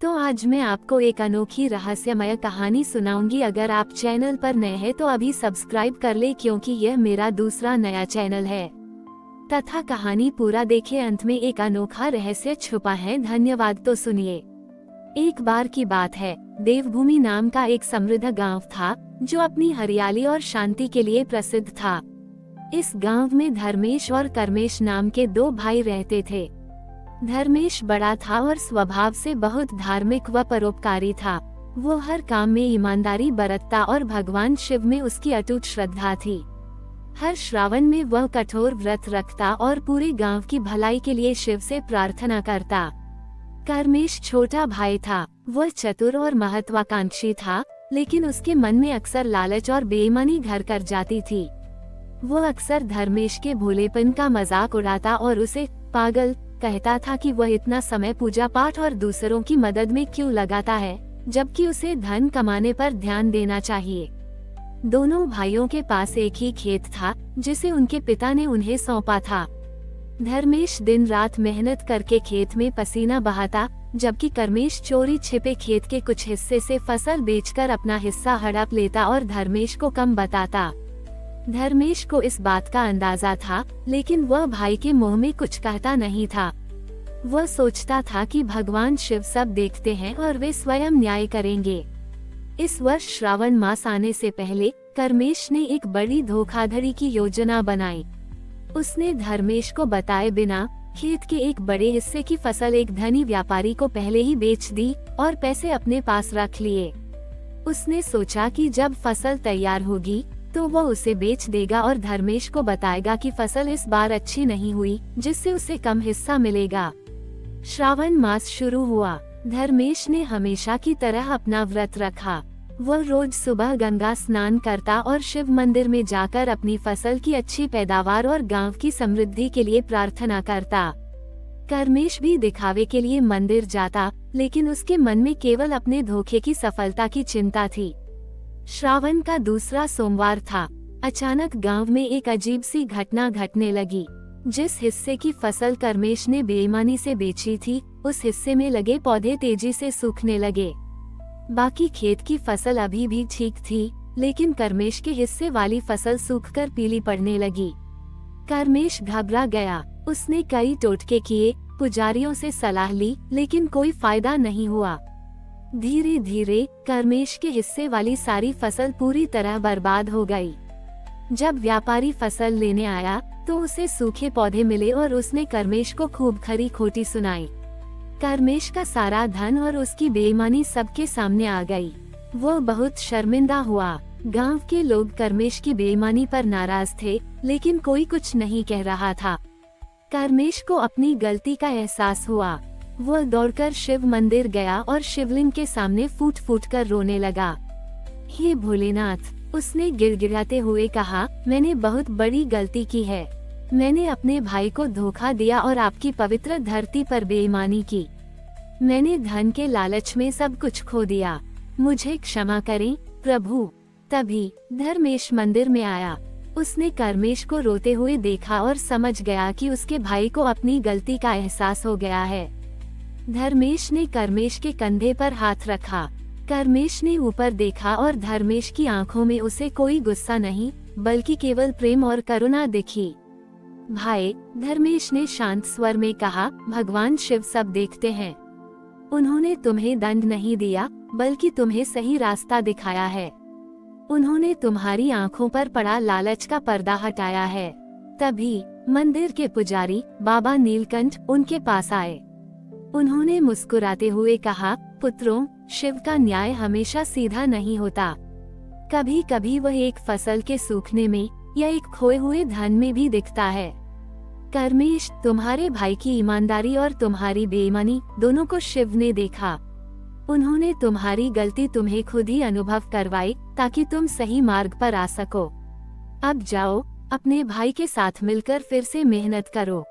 तो आज मैं आपको एक अनोखी रहस्यमय कहानी सुनाऊंगी। अगर आप चैनल पर नए हैं तो अभी सब्सक्राइब कर ले, क्योंकि यह मेरा दूसरा नया चैनल है। तथा कहानी पूरा देखे, अंत में एक अनोखा रहस्य छुपा है। धन्यवाद। तो सुनिए। एक बार की बात है, देवभूमि नाम का एक समृद्ध गांव था जो अपनी हरियाली और शांति के लिए प्रसिद्ध था। इस गांव में धर्मेश और कर्मेश नाम के दो भाई रहते थे। धर्मेश बड़ा था और स्वभाव से बहुत धार्मिक व परोपकारी था। वो हर काम में ईमानदारी बरतता और भगवान शिव में उसकी अटूट श्रद्धा थी। हर श्रावण में वह कठोर व्रत रखता और पूरे गांव की भलाई के लिए शिव से प्रार्थना करता। कर्मेश छोटा भाई था। वह चतुर और महत्वाकांक्षी था, लेकिन उसके मन में अक्सर लालच और बेईमानी घर कर जाती थी। वो अक्सर धर्मेश के भोलेपन का मजाक उड़ाता और उसे पागल कहता था कि वह इतना समय पूजा पाठ और दूसरों की मदद में क्यों लगाता है, जबकि उसे धन कमाने पर ध्यान देना चाहिए। दोनों भाइयों के पास एक ही खेत था जिसे उनके पिता ने उन्हें सौंपा था। धर्मेश दिन रात मेहनत करके खेत में पसीना बहाता, जबकि कर्मेश चोरी छिपे खेत के कुछ हिस्से से फसल बेचकर अपना हिस्सा हड़प लेता और धर्मेश को कम बताता। धर्मेश को इस बात का अंदाजा था, लेकिन वह भाई के मुंह में कुछ कहता नहीं था। वह सोचता था कि भगवान शिव सब देखते हैं और वे स्वयं न्याय करेंगे। इस वर्ष श्रावण मास आने से पहले कर्मेश ने एक बड़ी धोखाधड़ी की योजना बनाई। उसने धर्मेश को बताए बिना खेत के एक बड़े हिस्से की फसल एक धनी व्यापारी को पहले ही बेच दी और पैसे अपने पास रख लिए। उसने सोचा कि जब फसल तैयार होगी तो वह उसे बेच देगा और धर्मेश को बताएगा कि फसल इस बार अच्छी नहीं हुई, जिससे उसे कम हिस्सा मिलेगा। श्रावण मास शुरू हुआ। धर्मेश ने हमेशा की तरह अपना व्रत रखा। वह रोज सुबह गंगा स्नान करता और शिव मंदिर में जाकर अपनी फसल की अच्छी पैदावार और गांव की समृद्धि के लिए प्रार्थना करता। कर्मेश भी दिखावे के लिए मंदिर जाता, लेकिन उसके मन में केवल अपने धोखे की सफलता की चिंता थी। श्रावण का दूसरा सोमवार था। अचानक गांव में एक अजीब सी घटना घटने लगी। जिस हिस्से की फसल कर्मेश ने बेईमानी से बेची थी, उस हिस्से में लगे पौधे तेजी से सूखने लगे। बाकी खेत की फसल अभी भी ठीक थी, लेकिन कर्मेश के हिस्से वाली फसल सूखकर पीली पड़ने लगी। कर्मेश घबरा गया। उसने कई टोटके किए, पुजारियों से सलाह ली, लेकिन कोई फायदा नहीं हुआ। धीरे धीरे कर्मेश के हिस्से वाली सारी फसल पूरी तरह बर्बाद हो गई। जब व्यापारी फसल लेने आया तो उसे सूखे पौधे मिले और उसने कर्मेश को खूब खरी खोटी सुनाई। कर्मेश का सारा धन और उसकी बेईमानी सबके सामने आ गई। वो बहुत शर्मिंदा हुआ। गांव के लोग कर्मेश की बेईमानी पर नाराज थे, लेकिन कोई कुछ नहीं कह रहा था। कर्मेश को अपनी गलती का एहसास हुआ। वह दौड़कर शिव मंदिर गया और शिवलिंग के सामने फूट फूट कर रोने लगा। हे भोलेनाथ, उसने गिड़गिड़ाते हुए कहा, मैंने बहुत बड़ी गलती की है। मैंने अपने भाई को धोखा दिया और आपकी पवित्र धरती पर बेईमानी की। मैंने धन के लालच में सब कुछ खो दिया। मुझे क्षमा करें प्रभु। तभी धर्मेश मंदिर में आया। उसने कर्मेश को रोते हुए देखा और समझ गया कि उसके भाई को अपनी गलती का एहसास हो गया है। धर्मेश ने कर्मेश के कंधे पर हाथ रखा। कर्मेश ने ऊपर देखा और धर्मेश की आंखों में उसे कोई गुस्सा नहीं, बल्कि केवल प्रेम और करुणा दिखी। भाई, धर्मेश ने शांत स्वर में कहा, भगवान शिव सब देखते हैं। उन्होंने तुम्हें दंड नहीं दिया, बल्कि तुम्हें सही रास्ता दिखाया है। उन्होंने तुम्हारी आंखों पर पड़ा लालच का पर्दा हटाया है। तभी मंदिर के पुजारी बाबा नीलकंठ उनके पास आए। उन्होंने मुस्कुराते हुए कहा, पुत्रों, शिव का न्याय हमेशा सीधा नहीं होता। कभी कभी वह एक फसल के सूखने में या एक खोए हुए धन में भी दिखता है। कर्मेश, तुम्हारे भाई की ईमानदारी और तुम्हारी बेईमानी दोनों को शिव ने देखा। उन्होंने तुम्हारी गलती तुम्हें खुद ही अनुभव करवाई, ताकि तुम सही मार्ग पर आ सको। अब जाओ, अपने भाई के साथ मिलकर फिर से मेहनत करो।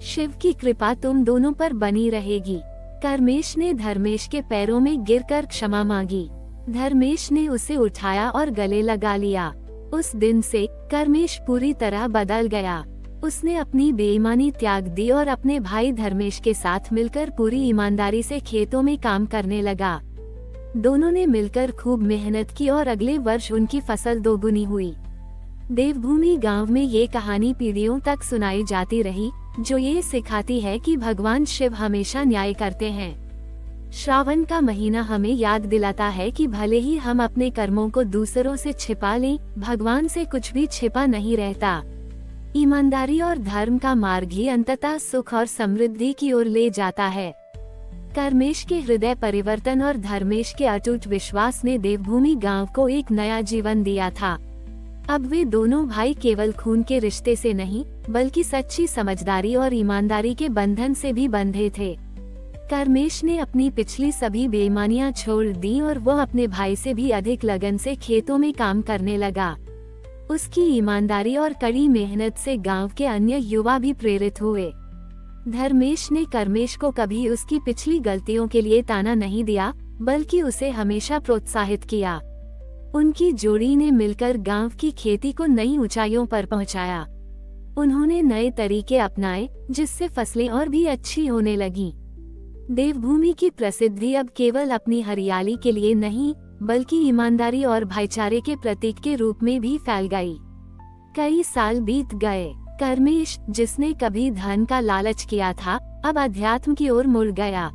शिव की कृपा तुम दोनों पर बनी रहेगी। कर्मेश ने धर्मेश के पैरों में गिरकर क्षमा मांगी। धर्मेश ने उसे उठाया और गले लगा लिया। उस दिन से कर्मेश पूरी तरह बदल गया। उसने अपनी बेईमानी त्याग दी और अपने भाई धर्मेश के साथ मिलकर पूरी ईमानदारी से खेतों में काम करने लगा। दोनों ने मिलकर खूब मेहनत की और अगले वर्ष उनकी फसल दोगुनी हुई। देवभूमि गांव में ये कहानी पीढ़ियों तक सुनाई जाती रही, जो ये सिखाती है कि भगवान शिव हमेशा न्याय करते हैं। श्रावण का महीना हमें याद दिलाता है कि भले ही हम अपने कर्मों को दूसरों से छिपा लें, भगवान से कुछ भी छिपा नहीं रहता। ईमानदारी और धर्म का मार्ग ही अंततः सुख और समृद्धि की ओर ले जाता है। कर्मेश के हृदय परिवर्तन और धर्मेश के अटूट विश्वास ने देवभूमि गांव को एक नया जीवन दिया था। अब वे दोनों भाई केवल खून के रिश्ते से नहीं, बल्कि सच्ची समझदारी और ईमानदारी के बंधन से भी बंधे थे। कर्मेश ने अपनी पिछली सभी बेईमानियां छोड़ दी और वह अपने भाई से भी अधिक लगन से खेतों में काम करने लगा। उसकी ईमानदारी और कड़ी मेहनत से गांव के अन्य युवा भी प्रेरित हुए। धर्मेश ने कर्मेश को कभी उसकी पिछली गलतियों के लिए ताना नहीं दिया, बल्कि उसे हमेशा प्रोत्साहित किया। उनकी जोड़ी ने मिलकर गांव की खेती को नई ऊंचाइयों पर पहुंचाया। उन्होंने नए तरीके अपनाए, जिससे फसलें और भी अच्छी होने लगीं। देवभूमि की प्रसिद्धि अब केवल अपनी हरियाली के लिए नहीं, बल्कि ईमानदारी और भाईचारे के प्रतीक के रूप में भी फैल गई। कई साल बीत गए। कर्मेश, जिसने कभी धन का लालच किया था, अब अध्यात्म की ओर मुड़ गया।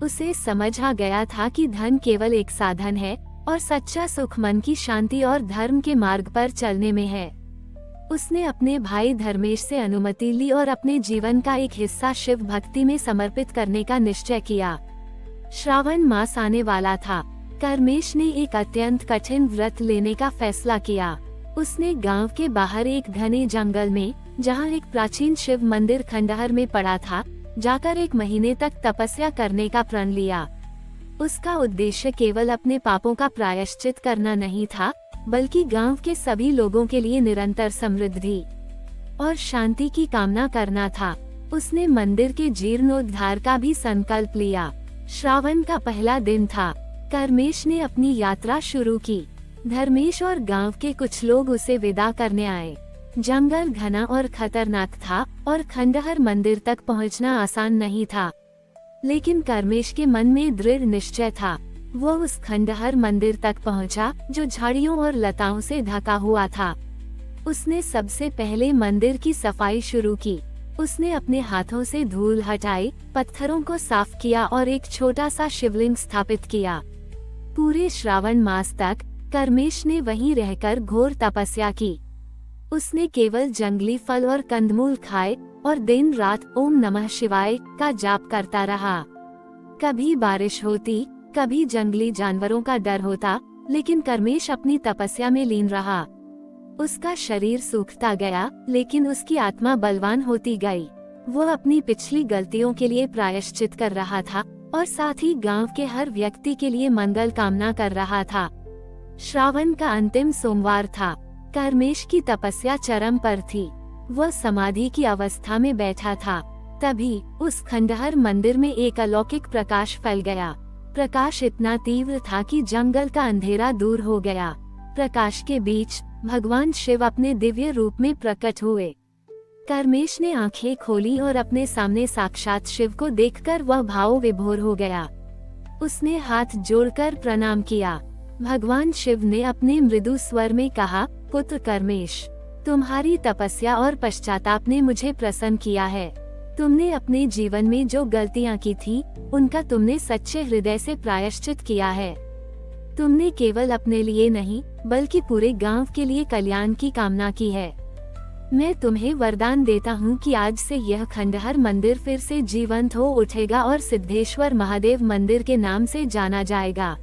उसे समझ आ गया था कि धन केवल एक साधन है और सच्चा सुख मन की शांति और धर्म के मार्ग पर चलने में है। उसने अपने भाई धर्मेश से अनुमति ली और अपने जीवन का एक हिस्सा शिव भक्ति में समर्पित करने का निश्चय किया। श्रावण मास आने वाला था। कर्मेश ने एक अत्यंत कठिन व्रत लेने का फैसला किया। उसने गांव के बाहर एक घने जंगल में, जहां एक प्राचीन शिव मंदिर खंडहर में पड़ा था, जाकर 1 महीने तक तपस्या करने का प्रण लिया। उसका उद्देश्य केवल अपने पापों का प्रायश्चित करना नहीं था, बल्कि गांव के सभी लोगों के लिए निरंतर समृद्धि और शांति की कामना करना था। उसने मंदिर के जीर्णोद्धार का भी संकल्प लिया। श्रावण का पहला दिन था। कर्मेश ने अपनी यात्रा शुरू की। धर्मेश और गांव के कुछ लोग उसे विदा करने आए। जंगल घना और खतरनाक था और खंडहर मंदिर तक पहुंचना आसान नहीं था, लेकिन कर्मेश के मन में दृढ़ निश्चय था। वो उस खंडहर मंदिर तक पहुंचा, जो झाड़ियों और लताओं से ढका हुआ था। उसने सबसे पहले मंदिर की सफाई शुरू की। उसने अपने हाथों से धूल हटाई, पत्थरों को साफ किया और एक छोटा सा शिवलिंग स्थापित किया। पूरे श्रावण मास तक कर्मेश ने वहीं रहकर घोर तपस्या की। उसने केवल जंगली फल और कंदमूल खाए और दिन रात ओम नमः शिवाय का जाप करता रहा। कभी बारिश होती, कभी जंगली जानवरों का डर होता, लेकिन कर्मेश अपनी तपस्या में लीन रहा। उसका शरीर सूखता गया, लेकिन उसकी आत्मा बलवान होती गई। वो अपनी पिछली गलतियों के लिए प्रायश्चित कर रहा था और साथ ही गांव के हर व्यक्ति के लिए मंगल कामना कर रहा था। श्रावण का अंतिम सोमवार था। कर्मेश की तपस्या चरम पर थी। वह समाधि की अवस्था में बैठा था। तभी उस खंडहर मंदिर में एक अलौकिक प्रकाश फैल गया। प्रकाश इतना तीव्र था कि जंगल का अंधेरा दूर हो गया। प्रकाश के बीच भगवान शिव अपने दिव्य रूप में प्रकट हुए। कर्मेश ने आंखें खोली और अपने सामने साक्षात शिव को देखकर वह भाव विभोर हो गया। उसने हाथ जोड़कर प्रणाम किया। भगवान शिव ने अपने मृदु स्वर में कहा, पुत्र कर्मेश, तुम्हारी तपस्या और पश्चाताप ने मुझे प्रसन्न किया है। तुमने अपने जीवन में जो गलतियां की थी, उनका तुमने सच्चे हृदय से प्रायश्चित किया है। तुमने केवल अपने लिए नहीं, बल्कि पूरे गांव के लिए कल्याण की कामना की है। मैं तुम्हें वरदान देता हूँ कि आज से यह खंडहर मंदिर फिर से जीवंत हो उठेगा और सिद्धेश्वर महादेव मंदिर के नाम से जाना जाएगा।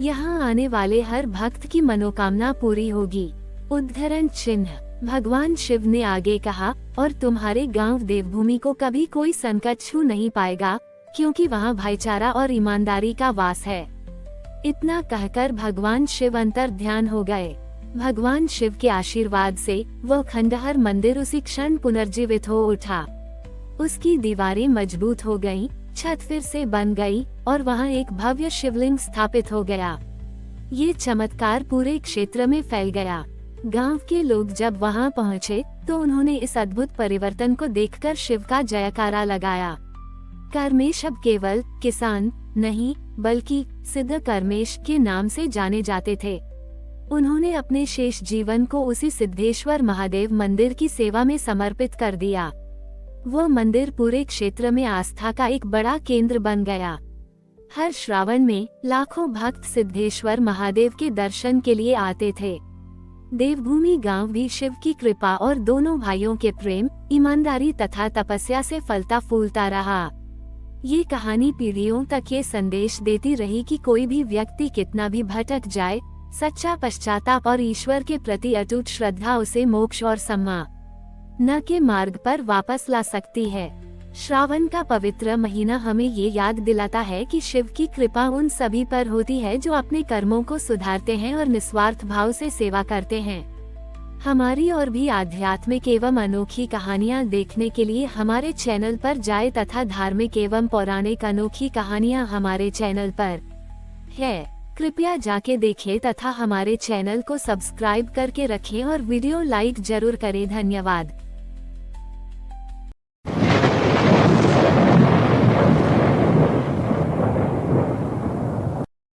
यहाँ आने वाले हर भक्त की मनोकामना पूरी होगी। उद्धरण चिन्ह। भगवान शिव ने आगे कहा, और तुम्हारे गांव देवभूमि को कभी कोई संकट छू नहीं पाएगा, क्योंकि वहाँ भाईचारा और ईमानदारी का वास है। इतना कहकर भगवान शिव अंतर ध्यान हो गए। भगवान शिव के आशीर्वाद से वह खंडहर मंदिर उसी क्षण पुनर्जीवित हो उठा। उसकी दीवारें मजबूत हो गईं, छत फिर से बन गई और वहाँ एक भव्य शिवलिंग स्थापित हो गया। ये चमत्कार पूरे क्षेत्र में फैल गया। गांव के लोग जब वहां पहुंचे, तो उन्होंने इस अद्भुत परिवर्तन को देखकर शिव का जयकारा लगाया। कर्मेश अब केवल किसान नहीं बल्कि सिद्ध कर्मेश के नाम से जाने जाते थे। उन्होंने अपने शेष जीवन को उसी सिद्धेश्वर महादेव मंदिर की सेवा में समर्पित कर दिया। वह मंदिर पूरे क्षेत्र में आस्था का एक बड़ा केंद्र बन गया। हर श्रावण में लाखों भक्त सिद्धेश्वर महादेव के दर्शन के लिए आते थे। देवभूमि गांव भी शिव की कृपा और दोनों भाइयों के प्रेम, ईमानदारी तथा तपस्या से फलता फूलता रहा। ये कहानी पीढ़ियों तक ये संदेश देती रही कि कोई भी व्यक्ति कितना भी भटक जाए, सच्चा पश्चाताप और ईश्वर के प्रति अटूट श्रद्धा उसे मोक्ष और सम्मान के मार्ग पर वापस ला सकती है। श्रावण का पवित्र महीना हमें ये याद दिलाता है कि शिव की कृपा उन सभी पर होती है जो अपने कर्मों को सुधारते हैं और निस्वार्थ भाव से सेवा करते हैं। हमारी और भी आध्यात्मिक एवं अनोखी कहानियाँ देखने के लिए हमारे चैनल पर जाएं तथा धार्मिक एवं पौराणिक अनोखी कहानियाँ हमारे चैनल पर है। कृपया जाके देखें तथा हमारे चैनल को सब्सक्राइब करके रखें और वीडियो लाइक जरूर करें। धन्यवाद।